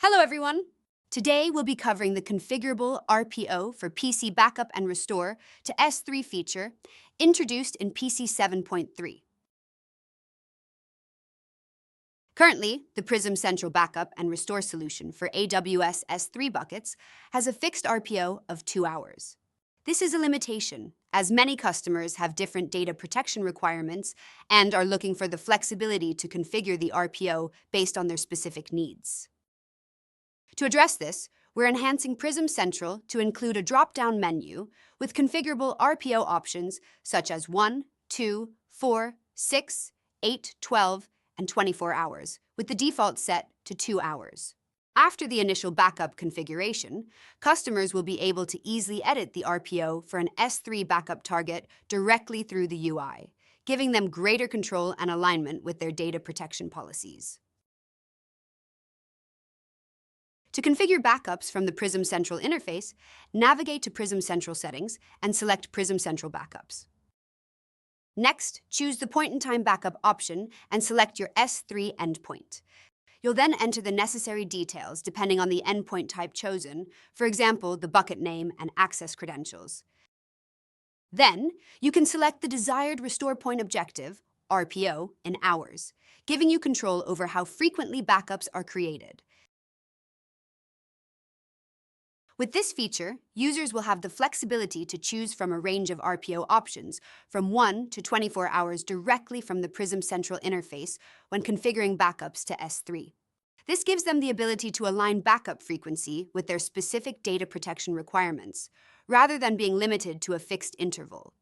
Hello, everyone. Today, we'll be covering the configurable RPO for PC backup and restore to S3 feature introduced in PC 7.3. Currently, the Prism Central Backup and Restore solution for AWS S3 buckets has a fixed RPO of 2 hours. This is a limitation, as many customers have different data protection requirements and are looking for the flexibility to configure the RPO based on their specific needs. To address this, we're enhancing Prism Central to include a drop-down menu with configurable RPO options such as 1, 2, 4, 6, 8, 12, and 24 hours, with the default set to 2 hours. After the initial backup configuration, customers will be able to easily edit the RPO for an S3 backup target directly through the UI, giving them greater control and alignment with their data protection policies. To configure backups from the Prism Central interface, navigate to Prism Central Settings and select Prism Central Backups. Next, choose the point-in-time backup option and select your S3 endpoint. You'll then enter the necessary details depending on the endpoint type chosen, for example, the bucket name and access credentials. Then, you can select the desired restore point objective, RPO, in hours, giving you control over how frequently backups are created. With this feature, users will have the flexibility to choose from a range of RPO options from 1 to 24 hours directly from the Prism Central interface when configuring backups to S3. This gives them the ability to align backup frequency with their specific data protection requirements, rather than being limited to a fixed interval.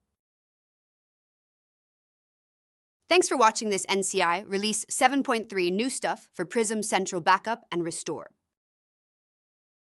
Thanks for watching this NCI Release 7.3 new stuff for Prism Central Backup and Restore.